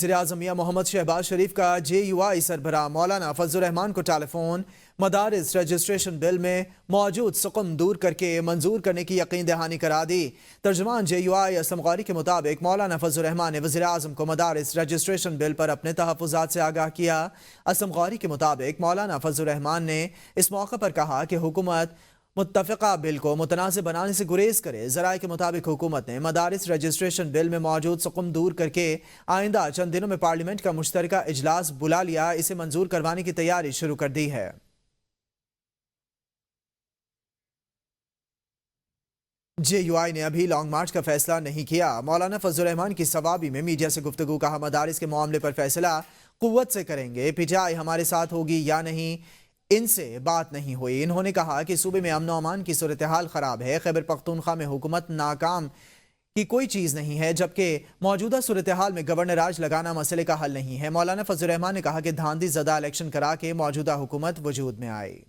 वज़ीर-ए-आज़म मियां मोहम्मद शहबाज शरीफ का JUI सरबराह मौलाना फजलुर रहमान को टेलीफोन। मदारिस रजिस्ट्रेशन बिल में मौजूद सुकम दूर करके मंजूर करने की यकीन दहानी करा दी। तर्जुमान JUI असलम गौरी के मुताबिक मौलाना फजलुर रहमान ने वज़ीर-ए-आज़म को मदारिस रजिस्ट्रेशन बिल पर अपने तहफ़्फ़ुज़ात से आगाह किया। असलम गौरी के मुताबिक मौलाना फजलुर रहमान ने इस मौके पर कहा कि हुकूमत मुत्तफ़िक़ा बिल को मुतनाज़िब बनाने से गुरेज करे। ज़राए के मुताबिक हुकूमत ने मदारिस रजिस्ट्रेशन बिल में मौजूद सुकम दूर करके आइंदा चंद दिनों में पार्लियामेंट का मुश्तरका इजलास बुला लिया। इसे मंजूर करवाने की तैयारी शुरू कर दी है। JUI ने अभी लॉन्ग मार्च का फैसला नहीं किया। मौलाना फजलुर रहमान की सवाबी में मीडिया से गुफ्तगू। कहा, मदारिस के मामले पर फैसला कुव्वत से करेंगे। PTI हमारे साथ होगी या नहीं, इनसे बात नहीं हुई। इन्होंने कहा कि सूबे में अमन व अमान की सूरत हाल खराब है। खैबर पख्तूनख्वा में हुकूमत नाकाम की कोई चीज़ नहीं है, जबकि मौजूदा सूरत हाल में गवर्नर राज लगाना मसले का हल नहीं है। मौलाना फजलुर रहमान ने कहा कि धांधली ज़दा इलेक्शन करा के मौजूदा हुकूमत वजूद में आई।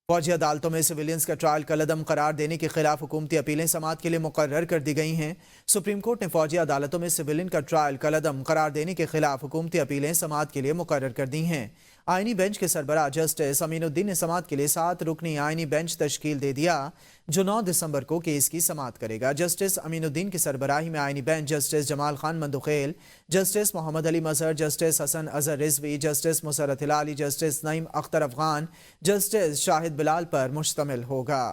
फौजी अदालतों में सिविलियंस का ट्रायल कलअदम करार देने के खिलाफ हुकूमती अपीलें समाअत के लिए मुकर्रर कर दी गई हैं। सुप्रीम कोर्ट ने फौजी अदालतों में सिविलियन का ट्रायल कलअदम करार देने के खिलाफ हुकूमती अपीलें समाअत के लिए मुकर्रर कर दी हैं। आईनी बेंच के सरबराह जस्टिस अमीनुद्दीन ने समाअत के लिए 7 रुकनी आईनी बेंच तश्कील दे दिया, जो 9 दिसंबर को केस की समाअत करेगा। जस्टिस अमीनुद्दीन की सरबराही में आईनी bench justice Jamal Khan Mandokhail, justice Muhammad Ali Mazhar, justice Hasan Azhar Rizvi, justice Musarrat Hilali, justice Naeem Akhtar Afghan, justice Shahid Bilal पर मुश्तमिल होगा।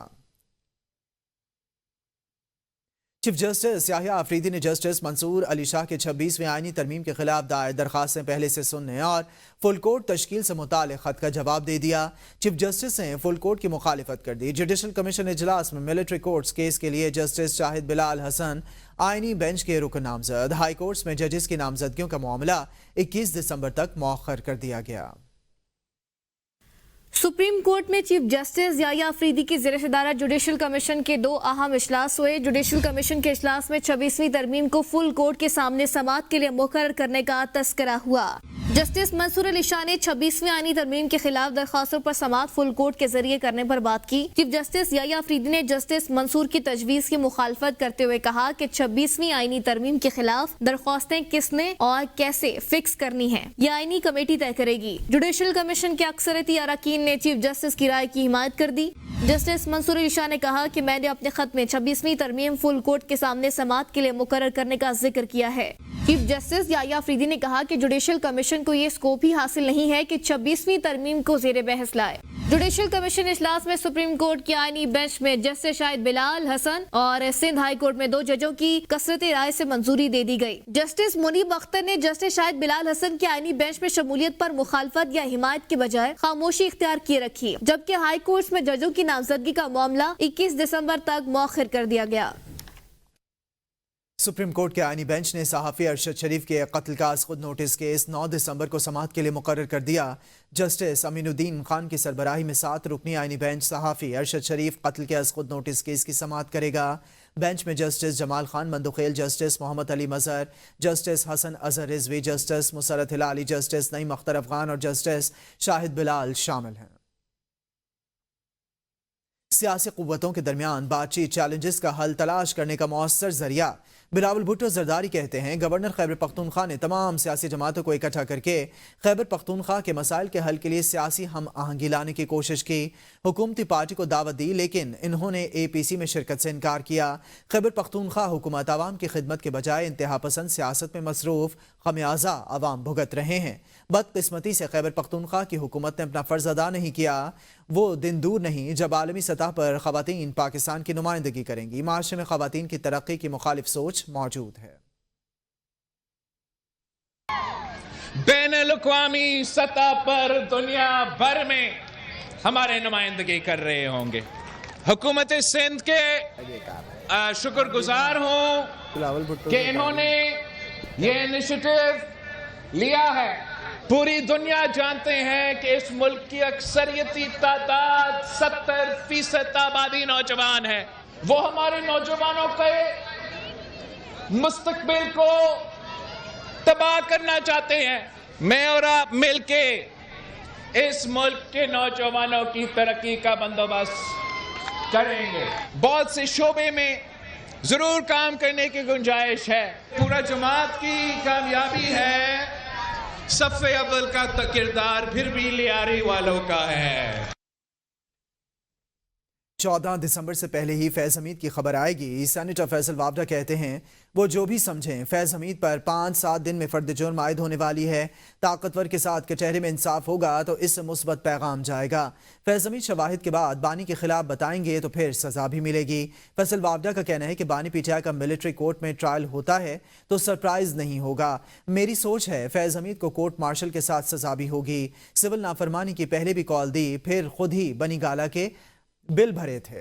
चीफ जस्टिस याहिया अफरीदी ने जस्टिस मंसूर अली शाह के 26वें आईनी तरमीम के खिलाफ दायर दरखास्तें पहले से सुनने और फुल कोर्ट तश्कील से मुताल्लिक़ खत का जवाब दे दिया। चीफ जस्टिस ने फुल कोर्ट की मुखालिफत कर दी। जुडिशल कमीशन इजलास में मिलिट्री कोर्ट्स केस के लिए जस्टिस शाहिद बिलाल हसन आईनी बेंच के रुकन नामजद। हाई कोर्ट्स में जजेस की नामजदगियों का मामला 21 दिसंबर तक मौखर कर दिया गया। सुप्रीम कोर्ट में चीफ जस्टिस याहिया अफरीदी की ज़ेर सदारत जुडिशल कमीशन के 2 अहम इजलास हुए। जुडिशल कमीशन के इजलास में 26वीं तरमीम को फुल कोर्ट के सामने समाअत के लिए मुकर्रर करने का तस्करा हुआ। जस्टिस मंसूर अली शाह ने 26वीं आईनी तरमीम के खिलाफ दरखास्तों पर समाअत फुल कोर्ट के जरिए करने पर बात की। चीफ जस्टिस याहिया अफरीदी ने जस्टिस मंसूर की तजवीज़ की मुखालफत करते हुए कहा कि 26वीं आईनी तरमीम के खिलाफ दरख्वास्तें किसने और कैसे फिक्स करनी है, यह आईनी कमेटी तय करेगी। जुडिशल कमीशन के अक्सरियती अरकान ने चीफ जस्टिस की राय की हिमायत कर दी। जस्टिस मंसूर अली शाह ने कहा कि मैंने अपने खत में 26वीं तरमीम फुल कोर्ट के सामने समाअत के लिए मुकर्रर करने का जिक्र किया है। चीफ जस्टिस याहिया अफरीदी ने कहा कि जुडिशल कमीशन को ये स्कोप ही हासिल नहीं है कि 26वीं तरमीम को ज़ेरे बहस लाए। जुडिशल कमीशन इजलास में सुप्रीम कोर्ट की आईनी बेंच में जस्टिस शाहिद बिलाल हसन और सिंध हाई कोर्ट में 2 जजों की कसरत राय से मंजूरी दे दी गई। जस्टिस मुनीब अख्तर ने जस्टिस शाहिद बिलाल हसन की आईनी बेंच में शमूलियत पर मुखालफत या हिमायत के बजाय खामोशी इख्तियार किए रखी, जबकि हाई कोर्ट में जजों की नामजदगी का मामला 21 दिसंबर तक मौखर कर दिया गया। सुप्रीम कोर्ट के आईनी बेंच ने सहाफ़ी अरशद शरीफ के कत्ल का खुद नोटिस केस 9 दिसंबर को समाअत के लिए मुकर्रर कर दिया। जस्टिस अमीनुद्दीन खान की सरबराही में 7 रुकनी आईनी बेंच सहाफ़ी अरशद शरीफ कत्ल के खुद नोटिस केस की समाअत करेगा। बेंच में justice Jamal Khan Mandokhail, justice Muhammad Ali Mazhar, justice Hasan Azhar Rizvi, justice Musarrat Hilali, justice Naeem Akhtar Afghan और जस्टिस शाहिद बिलाल शामिल हैं। सियासी कुव्वतों के दरमियान बातचीत चैलेंजेस का हल तलाश करने का मौसर जरिया। बिलावल भुट्टो जरदारी कहते हैं, गवर्नर खैबर पख्तूनख्वा ने तमाम सियासी जमातों को इकट्ठा करके खैबर पख्तूनख्वा के मसाइल के हल के लिए सियासी हम आहंगी लाने की कोशिश की। हुकूमती पार्टी को दावत दी, लेकिन इन्होंने APC में शिरकत से इनकार किया। खैबर पख्तूनख्वा हुकूमत आवाम की खिदमत के बजाय इंतहा पसंद सियासत में मसरूफ, खमियाजा आवाम भुगत रहे हैं। बदकिस्मती से खैबर पख्तूनख्वा की हुकूमत ने अपना फर्ज अदा नहीं किया। वो दिन दूर नहीं जब आलमी सतह पर खवातीन पाकिस्तान की नुमाइंदगी करेंगी। माशरे में खवातीन की तरक्की की मुखालिफ सोच मौजूद है। बैनुल-अक़वामी सतह पर दुनिया भर में हमारे नुमाइंदगी कर रहे होंगे। हुकूमत सिंध के शुक्रगुजार हूं कि इन्होंने ये इनिशिएटिव लिया है। पूरी दुनिया जानते हैं कि इस मुल्क की अक्सरियती तादाद 70% आबादी नौजवान है। वो हमारे नौजवानों के मुस्तकबिल को तबाह करना चाहते हैं। मैं और आप मिलके इस मुल्क के नौजवानों की तरक्की का बंदोबस्त करेंगे। बहुत से शोबे में जरूर काम करने की गुंजाइश है। पूरा जमात की कामयाबी है, सफ़े अव्वल का किरदार फिर भी लियारी वालों का है। 14 दिसंबर से पहले ही फैज़ हमीद की खबर आएगी। सेनेटर फैसल वावडा कहते हैं वो जो भी समझें, फैज़ हमीद पर 5-7 दिन में फर्द जुर्म आयद होने वाली है। ताकतवर के साथ कचहरी में इंसाफ होगा तो इससे मुस्बत पैगाम जाएगा। फैज़ हमीद शवाहिद के बाद बानी के खिलाफ बताएंगे तो फिर सजा भी मिलेगी। फैसल वावडा का कहना है कि बानी पीटीआई का मिलिट्री कोर्ट में ट्रायल होता है तो सरप्राइज नहीं होगा। मेरी सोच है फैज़ हमीद को कोर्ट मार्शल के साथ सजा भी होगी। सिविल नाफरमानी की पहले भी कॉल दी, फिर खुद ही बनी गाला के बिल भरे थे।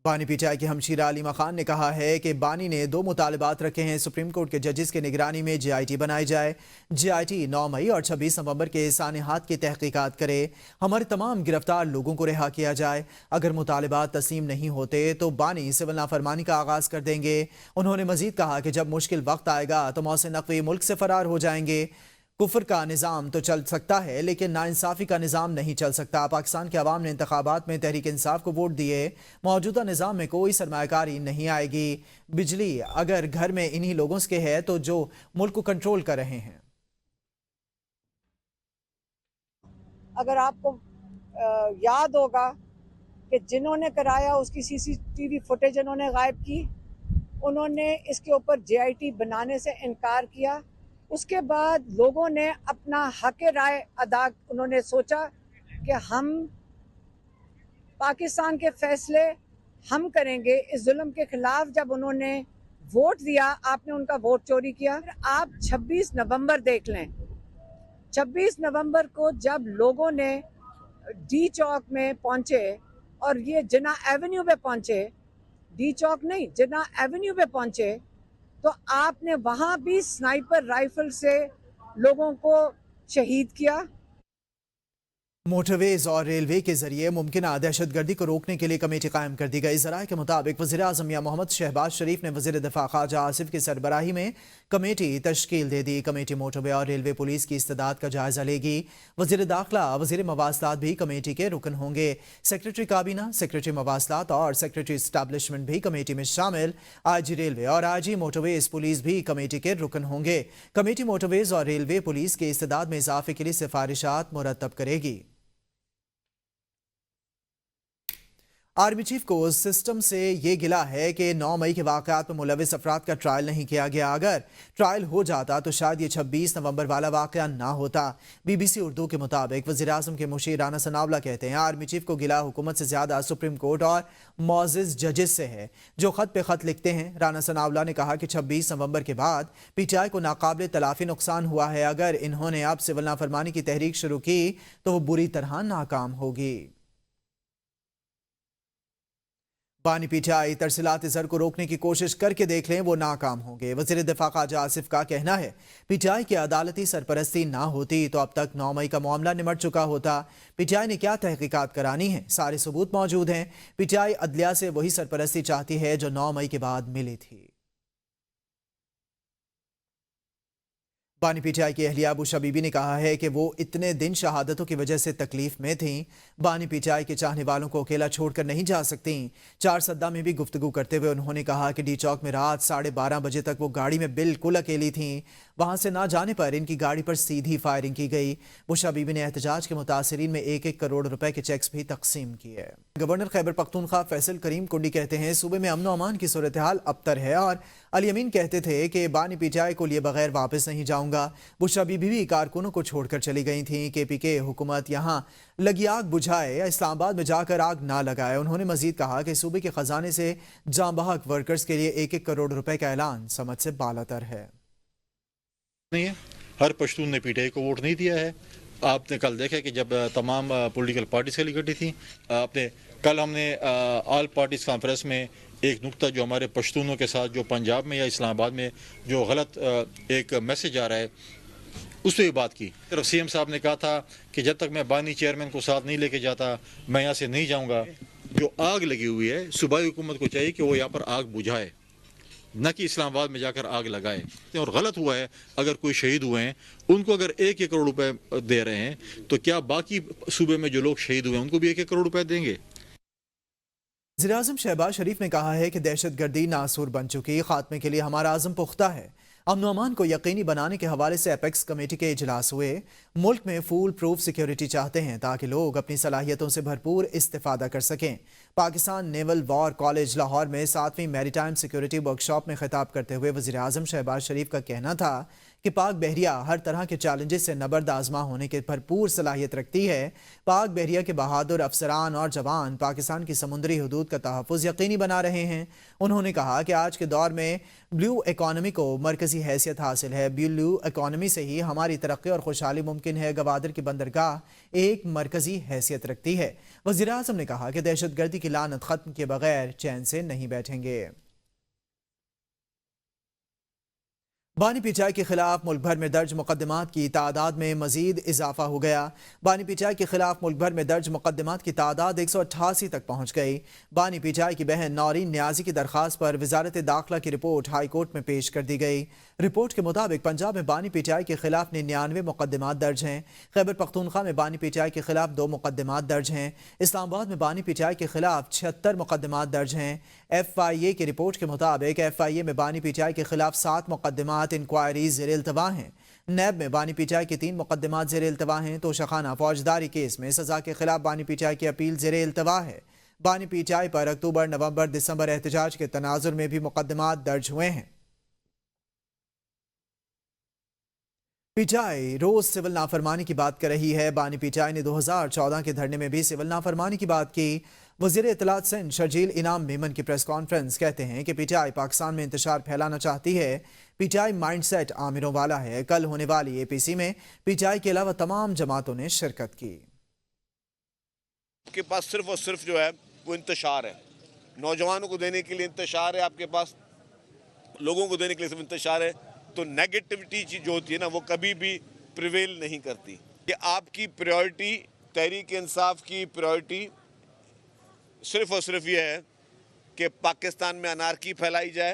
बानी पीटीआई के हमशीरा अलीमा खान ने कहा है कि बानी ने 2 मुतालबात रखे हैं। सुप्रीम कोर्ट के जजेस की निगरानी में JIT बनाई जाए। JIT 9 मई और 26 नवंबर के सानेहात की तहकीकात करे। हमारे तमाम गिरफ्तार लोगों को रिहा किया जाए। अगर मुतालबात तस्लीम नहीं होते तो बानी सिविल नाफरमानी का आगाज कर देंगे। उन्होंने मजीद कहा कि जब मुश्किल वक्त आएगा तो मोहसिन नकवी मुल्क से फरार हो जाएंगे। कुफर का निज़ाम तो चल सकता है लेकिन नाइंसाफ़ी का निज़ाम नहीं चल सकता। पाकिस्तान के अवाम ने इंतखाबात में तहरीक इंसाफ को वोट दिए। मौजूदा निज़ाम में कोई सरमायाकारी नहीं आएगी। बिजली अगर घर में इन्हीं लोगों के है तो जो मुल्क को कंट्रोल कर रहे हैं। अगर आपको याद होगा कि जिन्होंने कराया उसकी CCTV फुटेज उन्होंने गायब की, उन्होंने इसके ऊपर JIT बनाने से इनकार किया। उसके बाद लोगों ने अपना हक राय अदा, उन्होंने सोचा कि हम पाकिस्तान के फैसले हम करेंगे। इस जुल्म के खिलाफ जब उन्होंने वोट दिया, आपने उनका वोट चोरी किया। आप 26 नवंबर देख लें। 26 नवंबर को जब लोगों ने D चौक में पहुंचे और ये जिन्ना एवेन्यू पे पहुंचे, D चौक नहीं जिन्ना एवेन्यू पे पहुंचे, तो आपने वहां भी स्नाइपर राइफल से लोगों को शहीद किया। मोटरवेज और रेलवे के जरिए मुमकिन दहशतगर्दी को रोकने के लिए कमेटी कायम कर दी गई। ज़राए के मुताबिक वज़ीर आज़म मियां मोहम्मद शहबाज शरीफ ने वज़ीर दिफ़ा ख्वाजा आसिफ की सरबराही में कमेटी तश्कील दे दी। कमेटी मोटरवे और रेलवे पुलिस की इस्तेदाद का जायजा लेगी। वज़ीर दाखिला, वज़ीर मवासलात भी कमेटी के रुकन होंगे। सेक्रेटरी काबीना, सेक्रेटरी मवासलात और सेक्रेटरी इस्टेब्लिशमेंट भी कमेटी में शामिल। IG रेलवे और IG मोटरवेज पुलिस भी कमेटी के रुकन होंगे। कमेटी मोटरवेज और रेलवे पुलिस की इस्तेदाद में इजाफे के लिए सिफारिशात मुरतब करेगी। आर्मी चीफ को सिस्टम से ये गिला है कि 9 मई के वाक़यात में मुलविस अफराद का ट्रायल नहीं किया गया। अगर ट्रायल हो जाता तो शायद ये 26 नवंबर वाला वाक़या ना होता। BBC उर्दू के मुताबिक वज़ीर आज़म के मुशीर राना सनावला कहते हैं आर्मी चीफ को गिला हुकूमत से ज़्यादा सुप्रीम कोर्ट और मौज़िज़ जजेस से है जो ख़त पे ख़त लिखते हैं। राना सनावला ने कहा कि 26 नवंबर के बाद PTI को नाकाबिल तलाफ़ी नुकसान हुआ है। अगर इन्होंने अब सिविल नाफरमानी की तहरीक शुरू की तो वो बुरी तरह नाकाम होगी। बानी पीटीआई तरसीलात ज़र को रोकने की कोशिश करके देख लें, वो नाकाम होंगे। वज़ीर दिफ़ा ख्वाजा आसिफ का कहना है पीटीआई की अदालती सरपरस्ती ना होती तो अब तक 9 मई का मामला निमट चुका होता। पीटीआई ने क्या तहकीकात करानी है, सारे सबूत मौजूद हैं। पीटीआई अदलिया से वही सरपरस्ती चाहती है जो 9 मई के बाद मिली थी। बानी पीटीआई की अहलिया बुशा बीबी ने कहा है कि वो इतने दिन शहादतों की वजह से तकलीफ में थीं। बानी पीटीआई के चाहने वालों को अकेला छोड़कर नहीं जा सकती। 4 सद्दा में भी गुफ्तगू करते हुए उन्होंने कहा कि D चौक में रात 12:30 बजे तक वो गाड़ी में बिल्कुल अकेली थीं। वहां से ना जाने पर इनकी गाड़ी पर सीधी फायरिंग की गई। बुशा बीबी ने एहतजाज के मुतासरीन में 1-1 करोड़ रुपए के चेक्स भी तकसीम किए। गवर्नर खैबर पख्तूनख्वा फैसल करीम कुंडी कहते हैं सूबे में अमन व अमान की सूरत हाल अबतर है और अली अमीन कहते थे कि बानी पीटीआई को लिए बगैर वापस नहीं जाऊंगा। बुशा बीबी भी कारकुनों को छोड़कर चली गई थी। KPK हुकूमत यहाँ लगी आग बुझाए या इस्लामाबाद में जाकर आग ना लगाए। उन्होंने मजीद कहा कि सूबे के खजाने से जांबहक वर्कर्स के लिए 1-1 करोड़ रुपए का ऐलान समझ से बालातर है। नहीं है, हर पश्तून ने PTI को वोट नहीं दिया है। आपने कल देखा कि जब तमाम पॉलिटिकल पार्टी से इकट्ठी थी, कल हमने ऑल पार्टीज कॉन्फ्रेंस में एक नुक्ता जो हमारे पश्तूनों के साथ जो पंजाब में या इस्लामाबाद में जो गलत एक मैसेज आ रहा है उस पर भी बात की। सिर्फ CM साहब ने कहा था कि जब तक मैं बानी चेयरमैन को साथ नहीं लेके जाता मैं यहाँ से नहीं जाऊँगा। जो आग लगी हुई है सूबाई हुकूमत को चाहिए कि वो यहाँ पर आग बुझाए, न कि इस्लामाबाद में जाकर आग लगाए। और गलत हुआ है, अगर कोई शहीद हुए हैं उनको अगर 1-1 करोड़ रुपए दे रहे हैं तो क्या बाकी सूबे में जो लोग शहीद हुए हैं उनको भी 1-1 करोड़ रुपए देंगे? वज़ीर-ए-आज़म शहबाज शरीफ ने कहा है कि दहशत गर्दी नासूर बन चुकी, खात्मे के लिए हमारा आज़म पुख्ता है। अमन व अमान को यकीनी बनाने के हवाले से एपेक्स कमेटी के इजलास हुए। मुल्क में फूल प्रूफ सिक्योरिटी चाहते हैं ताकि लोग अपनी सलाहियतों से भरपूर इस्तिफादा कर सकें। Pakistan naval war college Lahore में 7वीं मैरीटाइम सिक्योरिटी वर्कशॉप में खिताब करते हुए वज़ीर-ए-आज़म शहबाज शरीफ का कहना था कि पाक बहरिया हर तरह के चैलेंजेस से नबर्द आजमा होने की भरपूर सलाहियत रखती है। पाक बहरिया के बहादुर अफसरान और जवान पाकिस्तान की समुद्री हदूद का तहफ़्फ़ुज़ यकीनी बना रहे हैं। उन्होंने कहा कि आज के दौर में ब्लू इकॉनमी को मरकज़ी हैसियत हासिल है। ब्लू इकॉनमी से ही हमारी तरक्की और खुशहाली मुमकिन है। गवादर की बंदरगाह एक मरकज़ी हैसियत रखती है। वज़ीर-ए-आज़म ने कहा कि दहशत गर्दी की लानत ख़त्म किए बगैर चैन से नहीं बैठेंगे। बानी पिचाई के खिलाफ मुल्क भर में दर्ज मुकदमात की तादाद में मजीद इजाफा हो गया। बानी पिचाई के खिलाफ मुल्क भर में दर्ज मुकदमात की तादाद 188 तक पहुंच गई। बानी पिचाई की बहन नौरीन न्याजी की दरख्वास्त पर वजारत दाखिला की रिपोर्ट हाई कोर्ट में पेश कर दी गई। रिपोर्ट के मुताबिक पंजाब में बानी पिचाई के खिलाफ 99 मुकदमात दर्ज हैं। खैबर पख्तूनख्वा में बानी पिचाई के खिलाफ 2 मुकदमात दर्ज हैं। इस्लामाबाद में बानी पिचाई के खिलाफ 76 मुकदमात दर्ज हैं। FIA की रिपोर्ट के मुताबिक FIA में बानी पिचाई के खिलाफ 7 मुकदमात इंक्वायरी ज़ेर इल्तवा हैं। नैब में बानी पिचाई के 3 मुकदमात ज़ेर इल्तवा हैं। तोशाखाना फौजदारी केस में सज़ा के खिलाफ बानी पिचाई की अपील ज़ेर इल्तवा है। बानी पिचाई पर अक्टूबर, नवंबर, दिसंबर एहतजाज के तनाजुर में भी मुकदमात दर्ज हुए हैं। पिचाई रोज सिविल नाफरमानी की बात कर रही है। बानी पिचाई ने 2014 के धरने में भी सिविल नाफरमानी की बात की। वज़ीर इत्तलात सिंध शर्जील इनाम मेमन की प्रेस कॉन्फ्रेंस कहते हैं कि पिचाई पाकिस्तान में इंतशार फैलाना चाहती है। पिचाई माइंडसेट आमिरों वाला है। कल होने वाली APC में पिचाई के अलावा तमाम जमातों ने शिरकत की। आपके पास सिर्फ और सिर्फ जो है वो इंतशार है, नौजवानों को देने के लिए इंतशार है, आपके पास लोगों को देने के लिए सिर्फ इंतशार है। तो नेगेटिविटी जो होती है ना, वो कभी भी प्रिवेल नहीं करती। कि आपकी प्रायोरिटी, तहरीक इंसाफ की प्रायोरिटी सिर्फ और सिर्फ ये है कि पाकिस्तान में अनारकी फैलाई जाए,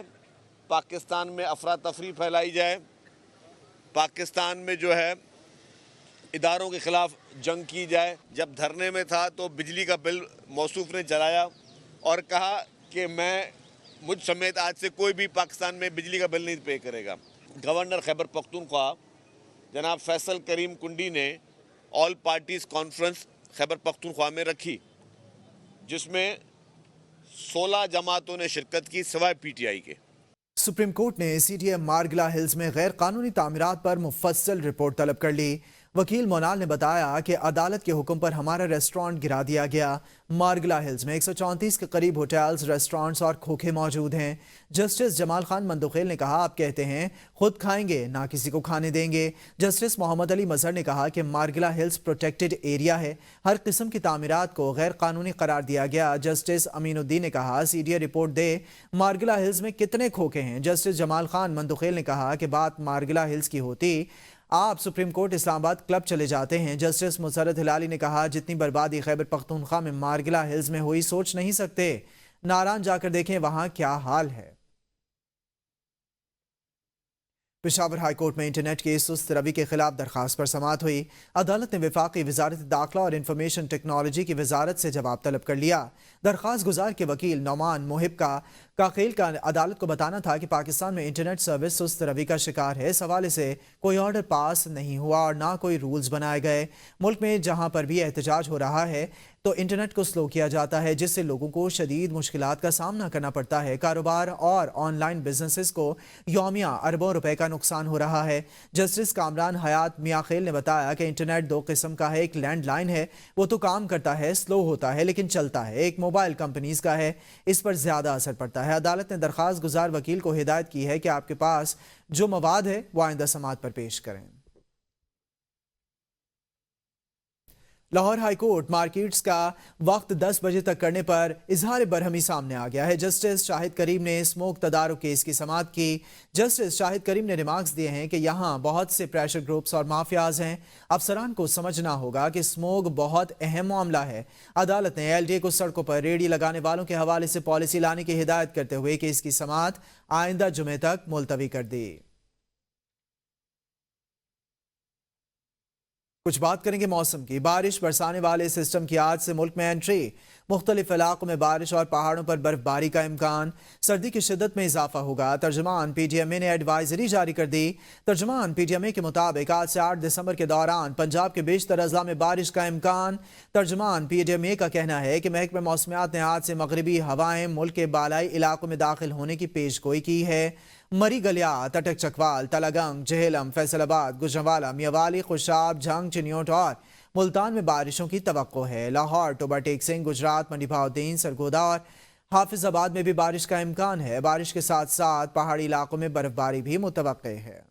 पाकिस्तान में अफरा तफरी फैलाई जाए, पाकिस्तान में जो है इदारों के खिलाफ जंग की जाए। जब धरने में था तो बिजली का बिल मौसूफ ने जलाया और कहा कि मुझ समेत आज से कोई भी पाकिस्तान में बिजली का बिल नहीं पे करेगा। गवर्नर खैबर पख्तूनख्वा जनाब फैसल करीम कुंडी ने all parties conference Khyber Pakhtunkhwa में रखी, जिसमें 16 जमातों ने शिरकत की सिवाय PTI के। सुप्रीम कोर्ट ने CDM मारगला हिल्स में गैर कानूनी तामीरात पर मुफस्सल रिपोर्ट तलब कर ली। वकील मोनाल ने बताया कि अदालत के हुक्म पर हमारा रेस्टोरेंट गिरा दिया गया। मारगला हिल्स में 134 के करीब होटल्स, रेस्टोरेंट्स और खोखे मौजूद हैं। जस्टिस जमाल खान मंदुखेल ने कहा, आप कहते हैं खुद खाएंगे ना किसी को खाने देंगे। जस्टिस मोहम्मद अली मजहर ने कहा कि मारगला हिल्स प्रोटेक्टेड एरिया है, हर किस्म की तामीरात को गैर कानूनी करार दिया गया। जस्टिस अमीनुद्दीन ने कहा, CDA रिपोर्ट दे, मारगला हिल्स में कितने खोखे हैं। जस्टिस जमाल खान मंदुखेल ने कहा कि बात मारगला हिल्स की होती आप सुप्रीम कोर्ट इस्लामाबाद क्लब चले जाते हैं। जस्टिस मुसरत हिलाली ने कहा, जितनी बर्बादी खैबर पख्तूनख्वा में मारगला हिल्स में हुई सोच नहीं सकते। नारायण जाकर देखें वहां क्या हाल है। पेशावर हाई कोर्ट में इंटरनेट की सुस्त रवि के खिलाफ दरखास्त पर समाअत हुई। अदालत ने वफाकी वजारत दाखिला और इंफॉर्मेशन टेक्नोलॉजी की वजारत से जवाब तलब कर लिया। दरखास्त गुजार के वकील नौमान मोहिब का खेल का अदालत को बताना था कि पाकिस्तान में इंटरनेट सर्विस सुस्त रवि का शिकार है। इस हवाले से कोई ऑर्डर पास नहीं हुआ और ना कोई रूल्स बनाए गए। मुल्क में जहां पर भी एहतजाज हो रहा है तो इंटरनेट को स्लो किया जाता है, जिससे लोगों को शदीद मुश्किलात का सामना करना पड़ता है। कारोबार और ऑनलाइन बिजनेसेस को यौमिया अरबों रुपए का नुकसान हो रहा है। जस्टिस कामरान हयात मियाखेल ने बताया कि इंटरनेट 2 किस्म का है। एक लैंडलाइन है, वो तो काम करता है, स्लो होता है लेकिन चलता है। एक मोबाइल कंपनीज का है, इस पर ज्यादा असर पड़ता है। अदालत ने दरखास्त गुजार वकील को हिदायत की है कि आपके पास जो मवाद है वो आइंदा समाअत पर पेश करें। लाहौर हाई कोर्ट मार्केट्स का वक्त 10 बजे तक करने पर इजहार बरहमी सामने आ गया है। जस्टिस शाहिद करीम ने स्मोक तदारुक केस की समाअत की। जस्टिस शाहिद करीम ने रिमार्क्स दिए हैं कि यहाँ बहुत से प्रेशर ग्रुप्स और माफियाज हैं। अफसरान को समझना होगा कि स्मोक बहुत अहम मामला है। अदालत ने LDA को सड़कों पर रेडी लगाने वालों के हवाले से पॉलिसी लाने की हिदायत करते हुए केस की समाअत आइंदा जुमे तक मुलतवी कर दी। कुछ बात करेंगे मौसम की। बारिश बरसाने वाले सिस्टम की आज से मुल्क में एंट्री। مختلف علاقوں میں بارش اور پہاڑوں پر برف باری کا امکان، سردی کی شدت میں اضافہ ہوگا۔ ترجمان پی ٹی ایم اے نے ایڈوائزری جاری کر دی۔ ترجمان پی ٹی ایم اے کے مطابق آج سے 8 دسمبر کے دوران پنجاب کے بیشتر اضلاع میں بارش کا امکان۔ ترجمان پی ٹی ایم اے کا کہنا ہے کہ محکمہ موسمیات نے آج سے مغربی ہوائیں ملک کے بالائی علاقوں میں داخل ہونے کی پیش گوئی کی ہے۔ مری گلیات، اٹک چکوال، تلگنگ، جہلم، فیصل آباد، گجرانوالہ، میاوالی، خوشاب، جھنگ، چنیوٹ اور ملتان میں بارشوں کی توقع ہے۔ لاہور، ٹوبا ٹیک سنگھ، گجرات، منڈی بہاؤدین، سرگودا اور حافظ آباد میں بھی بارش کا امکان ہے۔ بارش کے ساتھ ساتھ پہاڑی علاقوں میں برف باری بھی متوقع ہے۔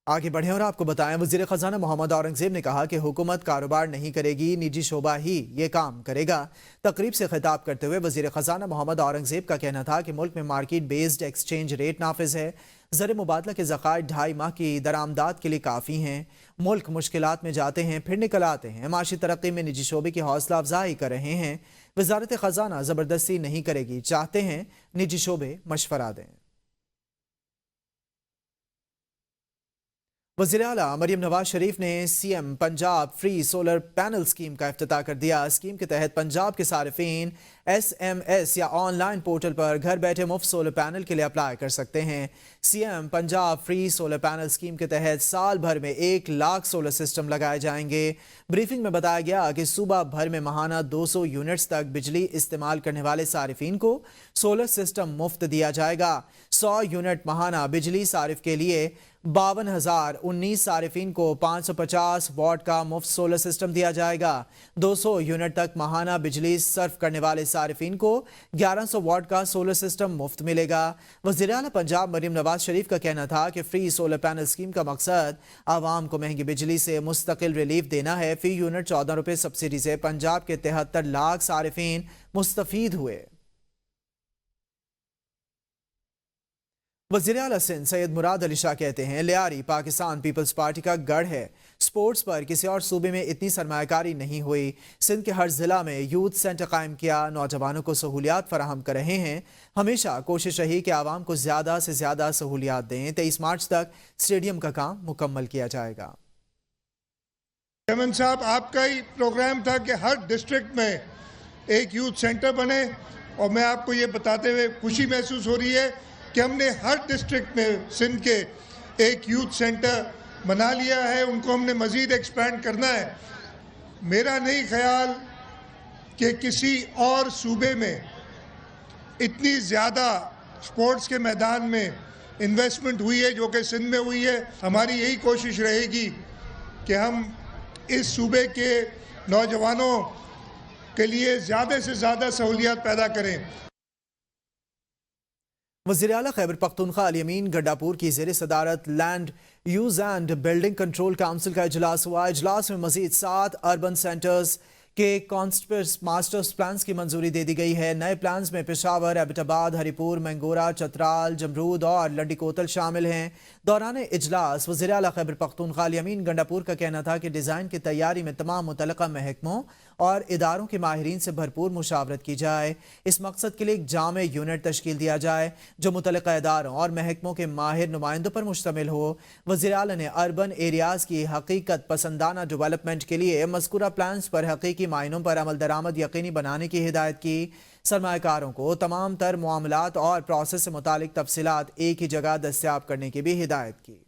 آگے بڑھیں اور آپ کو بتائیں، وزیر خزانہ محمد اورنگزیب نے کہا کہ حکومت کاروبار نہیں کرے گی، نجی شعبہ ہی یہ کام کرے گا۔ تقریب سے خطاب کرتے ہوئے وزیر خزانہ محمد اورنگزیب کا کہنا تھا کہ ملک میں مارکیٹ بیسڈ ایکسچینج ریٹ نافذ ہے، زر مبادلہ کے ذخائر 2.5 ماہ کی درآمدات کے لیے کافی ہیں۔ ملک مشکلات میں جاتے ہیں پھر نکل آتے ہیں، معاشی ترقی میں نجی شعبے کی حوصلہ افزائی کر رہے ہیں۔ وزارت خزانہ زبردستی نہیں کرے گی، چاہتے ہیں نجی شعبے مشورہ دیں۔ وزیر اعلیٰ مریم نواز شریف نے C M Punjab free solar panel scheme کا افتتاح کر دیا۔ اسکیم کے تحت پنجاب کے صارفین ایس ایم ایس یا آن لائن پورٹل پر گھر بیٹھے مفت سولر پینل کے لیے اپلائی کر سکتے ہیں۔ C M Punjab free solar panel scheme کے تحت سال بھر میں 1 لاکھ سولر سسٹم لگائے جائیں گے۔ بریفنگ میں بتایا گیا کہ صوبہ بھر میں ماہانہ 200 یونٹس تک بجلی استعمال کرنے والے صارفین کو سولر سسٹم مفت دیا جائے گا۔ 100 یونٹ ماہانہ بجلی صارف کے لیے 52,019 صارفین کو 550 واٹ کا مفت سولر سسٹم دیا جائے گا۔ 200 یونٹ تک ماہانہ بجلی صرف کرنے والے صارفین کو 1100 واٹ کا سولر سسٹم مفت ملے گا۔ وزیر اعلیٰ پنجاب مریم نواز شریف کا کہنا تھا کہ فری سولر پینل اسکیم کا مقصد عوام کو مہنگی بجلی سے مستقل ریلیف دینا ہے۔ فی یونٹ 14 روپے سبسڈی سے پنجاب کے 73 لاکھ صارفین مستفید ہوئے۔ وزیر اعلیٰ سندھ سید مراد علی شاہ کہتے ہیں لیاری پاکستان پیپلز پارٹی کا گڑھ ہے، سپورٹس پر کسی اور صوبے میں اتنی سرمایہ کاری نہیں ہوئی۔ سندھ کے ہر ضلع میں یوتھ سینٹر قائم کیا، نوجوانوں کو سہولیات فراہم کر رہے ہیں۔ ہمیشہ کوشش رہی کہ عوام کو زیادہ سے زیادہ سہولیات دیں۔ 23 مارچ تک اسٹیڈیم کا کام مکمل کیا جائے گا۔ چیئرمین صاحب، آپ کا ہی پروگرام تھا کہ ہر ڈسٹرکٹ میں ایک یوتھ سینٹر بنے، اور میں آپ کو یہ بتاتے ہوئے خوشی محسوس ہو رہی ہے کہ ہم نے ہر ڈسٹرکٹ میں سندھ کے ایک یوتھ سینٹر بنا لیا ہے۔ ان کو ہم نے مزید ایکسپینڈ کرنا ہے۔ میرا نہیں خیال کہ کسی اور صوبے میں اتنی زیادہ سپورٹس کے میدان میں انویسٹمنٹ ہوئی ہے جو کہ سندھ میں ہوئی ہے۔ ہماری یہی کوشش رہے گی کہ ہم اس صوبے کے نوجوانوں کے لیے زیادہ سے زیادہ سہولیات پیدا کریں۔ وزیر اعلیٰ خیبر پختونخوا الیمین گڈاپور کی زیر صدارت land use and building control council کا اجلاس ہوا۔ اجلاس میں مزید 7 اربن سینٹرز کے کانسپٹس ماسٹرز پلانز کی منظوری دے دی گئی ہے۔ نئے پلانز میں پشاور، ایبٹ آباد، ہری پور، مینگورہ، چترال، جمرود اور لنڈی کوتل شامل ہیں۔ دوران اجلاس وزیر اعلیٰ خیبر پختونخوا الیمین گنڈاپور کا کہنا تھا کہ ڈیزائن کی تیاری میں تمام متعلقہ محکموں اور اداروں کے ماہرین سے بھرپور مشاورت کی جائے۔ اس مقصد کے لیے ایک جامع یونٹ تشکیل دیا جائے جو متعلقہ اداروں اور محکموں کے ماہر نمائندوں پر مشتمل ہو۔ وزیر اعلیٰ نے اربن ایریاز کی حقیقت پسندانہ ڈیولپمنٹ کے لیے مذکورہ پلانز پر حقیقی معنوں پر عمل درآمد یقینی بنانے کی ہدایت کی۔ سرمایہ کاروں کو تمام تر معاملات اور پروسیس سے متعلق تفصیلات ایک ہی جگہ دستیاب کرنے کی بھی ہدایت کی۔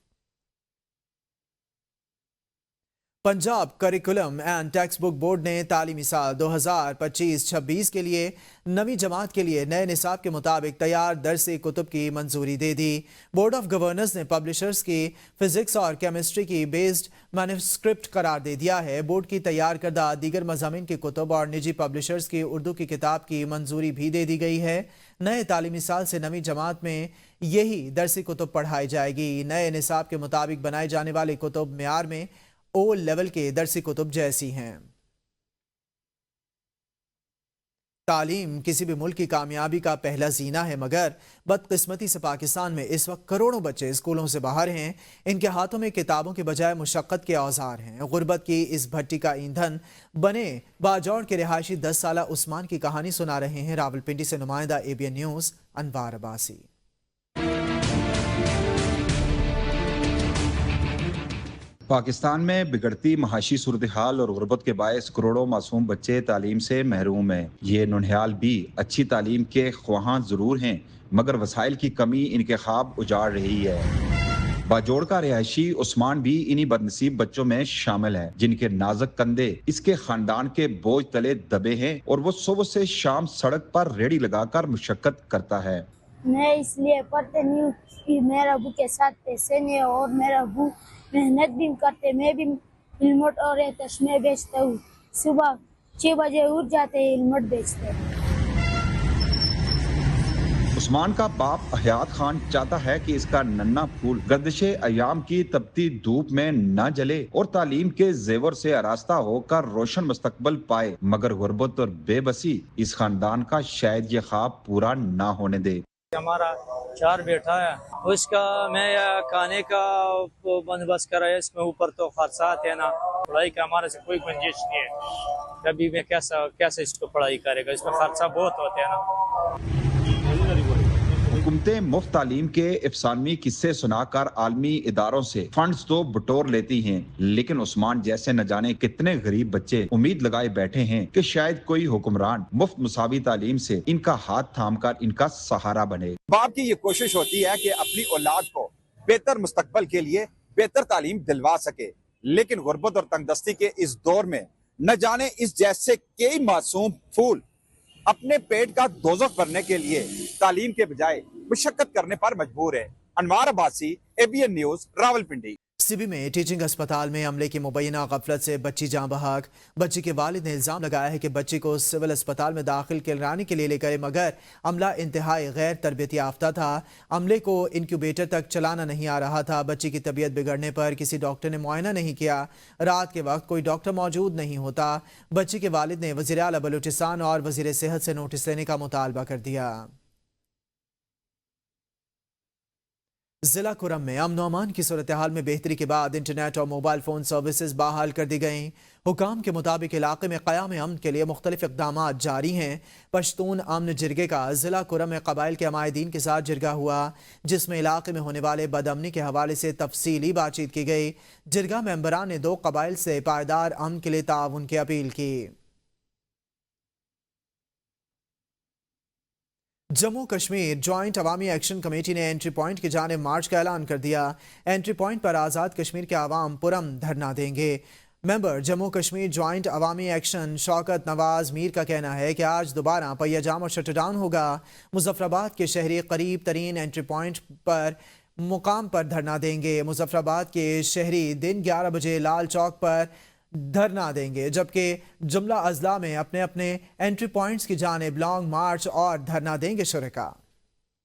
Punjab curriculum and text book board نے تعلیمی سال 2025-26 کے لیے نویں جماعت کے لیے نئے نصاب کے مطابق تیار درسی کتب کی منظوری دے دی۔ بورڈ آف گورنرز نے پبلشرز کی فزکس اور کیمسٹری کی بیسڈ مینوسکرپٹ قرار دے دیا ہے۔ بورڈ کی تیار کردہ دیگر مضامین کی کتب اور نجی پبلشرز کی اردو کی کتاب کی منظوری بھی دے دی گئی ہے۔ نئے تعلیمی سال سے نویں جماعت میں یہی درسی کتب پڑھائی جائے گی۔ نئے نصاب کے مطابق بنائی جانے والی کتب معیار میں او لیول کے درسی کتب جیسی ہیں۔ تعلیم کسی بھی ملک کی کامیابی کا پہلا زینہ ہے، مگر بدقسمتی سے پاکستان میں اس وقت کروڑوں بچے اسکولوں سے باہر ہیں۔ ان کے ہاتھوں میں کتابوں کے بجائے مشقت کے اوزار ہیں۔ غربت کی اس بھٹی کا ایندھن بنے باجوڑ کے رہائشی 10 سالہ عثمان کی کہانی سنا رہے ہیں راولپنڈی سے نمائندہ ABN نیوز انوار عباسی۔ پاکستان میں بگڑتی معاشی صورتحال اور غربت کے باعث کروڑوں معصوم بچے تعلیم سے محروم ہیں۔ یہ ننھیال بھی اچھی تعلیم کے خواہاں ضرور ہیں، مگر وسائل کی کمی ان کے خواب اجاڑ رہی ہے۔ باجوڑ کا رہائشی عثمان بھی انہی بدنصیب بچوں میں شامل ہے، جن کے نازک کندھے اس کے خاندان کے بوجھ تلے دبے ہیں اور وہ صبح سے شام سڑک پر ریڑھی لگا کر مشقت کرتا ہے۔ میں اس لیے پڑھتے نہیں ہوں کہ میرے ابو کے ساتھ پیسے نہیں ہے، اور میرا ابو محنت بھی کرتے، میں بھی ہیلمٹ اور چشمے بیچتا ہوں، صبح 6 بجے اٹھ جاتے ہیں ہیلمٹ بیچتے ہیں۔ عثمان کا باپ حیات خان چاہتا ہے کہ اس کا ننھا پھول گردش ایام کی تپتی دھوپ میں نہ جلے اور تعلیم کے زیور سے آراستہ ہو کر روشن مستقبل پائے، مگر غربت اور بے بسی اس خاندان کا شاید یہ خواب پورا نہ ہونے دے۔ ہمارا 4 بیٹا ہے، اس کا میں کھانے کا بندوبست کرا ہے، اس میں اوپر تو خرچات ہے نا، پڑھائی کا ہمارے سے کوئی گنجائش نہیں ہے، ابھی میں کیسے اس کو پڑھائی کرے گا، اس میں خرچہ بہت ہوتے ہیں نا۔ حکومتیں مفت تعلیم کے افسانوی قصے سنا کر عالمی اداروں سے فنڈز تو بٹور لیتی ہیں، لیکن عثمان جیسے نہ جانے کتنے غریب بچے امید لگائے بیٹھے ہیں کہ شاید کوئی حکمران مفت مساوی تعلیم سے ان کا ہاتھ تھام کر ان کا سہارا بنے۔ باپ کی یہ کوشش ہوتی ہے کہ اپنی اولاد کو بہتر مستقبل کے لیے بہتر تعلیم دلوا سکے، لیکن غربت اور تنگ دستی کے اس دور میں نہ جانے اس جیسے کئی معصوم پھول اپنے پیٹ کا دوزخ بھرنے کے لیے تعلیم کے بجائے مشقت کرنے پر مجبور ہے۔ Anwar Abbasi, ABN news, Rawalpindi. C B میں ٹیچنگ اسپتال میں عملے کی مبینہ غفلت سے بچی جاں بحق۔ بچی کے والد نے الزام لگایا ہے کہ بچی کو سول اسپتال میں داخل کرانے کے لیے لے گئے، مگر عملہ انتہائی غیر تربیت یافتہ تھا۔ عملے کو انکیوبیٹر تک چلانا نہیں آ رہا تھا۔ بچی کی طبیعت بگڑنے پر کسی ڈاکٹر نے معائنہ نہیں کیا۔ رات کے وقت کوئی ڈاکٹر موجود نہیں ہوتا۔ بچی کے والد نے وزیر اعلیٰ بلوچستان اور وزیر صحت سے نوٹس لینے کا مطالبہ کر دیا۔ ضلع کرم میں امن و امان کی صورتحال میں بہتری کے بعد انٹرنیٹ اور موبائل فون سروسز بحال کر دی گئیں۔ حکام کے مطابق علاقے میں قیام امن کے لیے مختلف اقدامات جاری ہیں۔ پشتون امن جرگے کا ضلع کرم میں قبائل کے عمائدین کے ساتھ جرگہ ہوا، جس میں علاقے میں ہونے والے بدامنی کے حوالے سے تفصیلی بات چیت کی گئی۔ جرگہ ممبران نے 2 قبائل سے پائیدار امن کے لیے تعاون کی اپیل کی۔ جموں کشمیر جوائنٹ عوامی ایکشن کمیٹی نے انٹری پوائنٹ کی جانب مارچ کا اعلان کر دیا۔ انٹری پوائنٹ پر آزاد کشمیر کے عوام پرامن دھرنا دیں گے۔ ممبر جموں کشمیر جوائنٹ عوامی ایکشن شوکت نواز میر کا کہنا ہے کہ آج دوبارہ پہیہ جام اور شٹ ڈاؤن ہوگا۔ مظفر آباد کے شہری قریب ترین انٹری پوائنٹ پر مقام پر دھرنا دیں گے۔ مظفر آباد کے شہری دن 11 بجے لال چوک پر دھرنا دیں گے، جبکہ جملہ اضلاع میں اپنے اپنے انٹری پوائنٹس کی جانب لانگ مارچ اور دھرنا دیں گے شرکاء۔